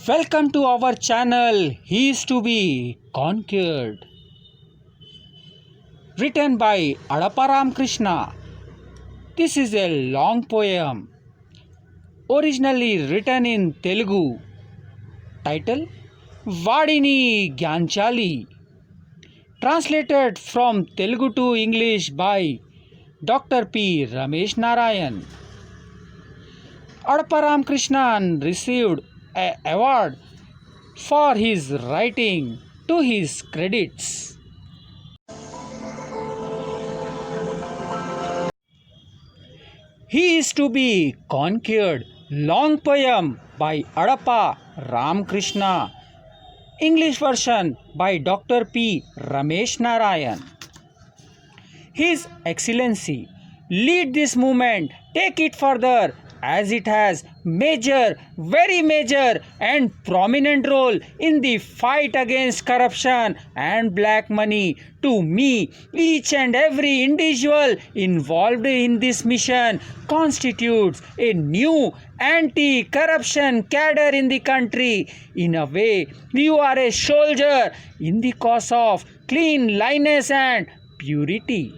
Welcome to our channel. He is to be conquered. Written by Adapa Ramakrishna. This is a long poem. Originally written in Telugu. Title Vadini Gyanchali. Translated from Telugu to English by Dr. P. Ramesh Narayan. Adapa Ramakrishna received an award for his writing. To his credits, He is to be conquered. Long poem by Adapa Ramakrishna. English version by Dr. P. Ramesh Narayan. His Excellency, lead this movement, take it further, as it has major, very major and prominent role in the fight against corruption and black money. To me, each and every individual involved in this mission constitutes a new anti-corruption cadre in the country. In a way, you are a soldier in the cause of cleanliness and purity.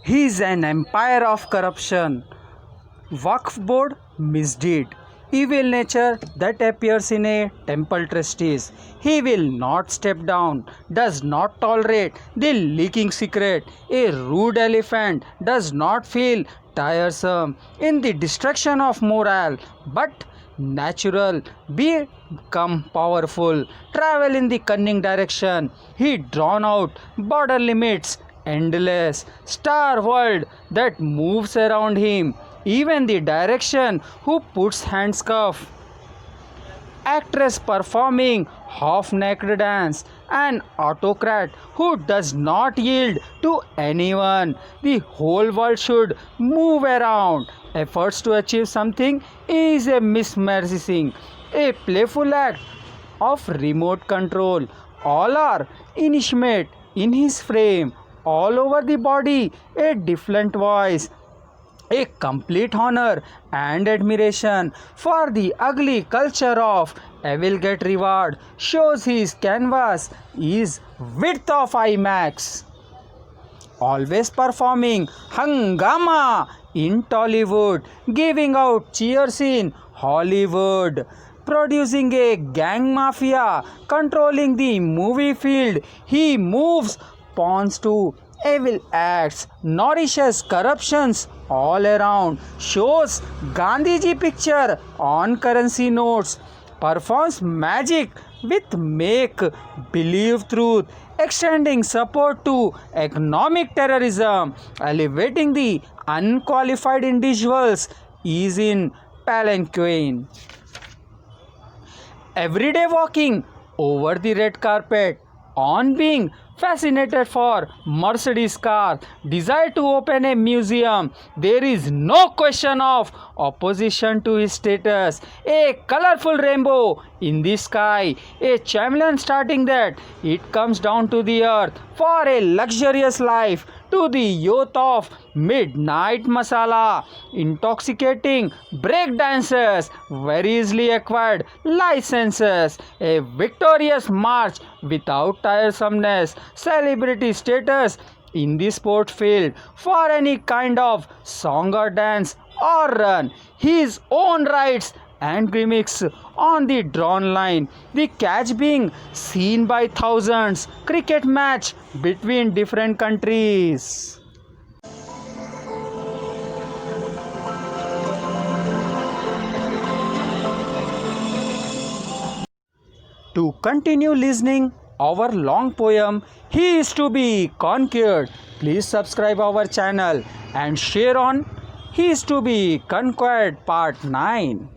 He is an empire of corruption. Waqf board misdeed. Evil nature that appears in a temple trustees. He will not step down, does not tolerate the leaking secret. A rude elephant does not feel tiresome in the destruction of morale, but natural, become powerful, travel in the cunning direction. He drawn out border limits, endless star world that moves around him, even the direction who puts handcuff. Actress performing half-naked dance, an autocrat who does not yield to anyone. The whole world should move around. Efforts to achieve something is a mismercing, a playful act of remote control. All are inanimate in his frame. All over the body, a different voice, a complete honor and admiration for the ugly culture of evil get reward. Shows his canvas is width of IMAX. Always performing hangama in Tollywood, giving out cheers in Hollywood, producing a gang mafia, controlling the movie field. He moves pawns to evil acts, nourishes corruptions all around, shows Gandhiji picture on currency notes, performs magic with make believe truth, extending support to economic terrorism, elevating the unqualified individuals, is in palanquin. Everyday walking over the red carpet, on being fascinated for Mercedes car, desire to open a museum. There is no question of opposition to his status. A colorful rainbow in the sky, a chameleon starting that it comes down to the earth for a luxurious life. To the youth of midnight masala, intoxicating break dances, very easily acquired licenses, a victorious march without tiresomeness, celebrity status in the sport field for any kind of song or dance or run, his own rights and gimmicks on the drawn line, the catch being seen by thousands, cricket match between different countries. To continue listening our long poem, He is to be conquered, please subscribe our channel and share on He is to be conquered part 9.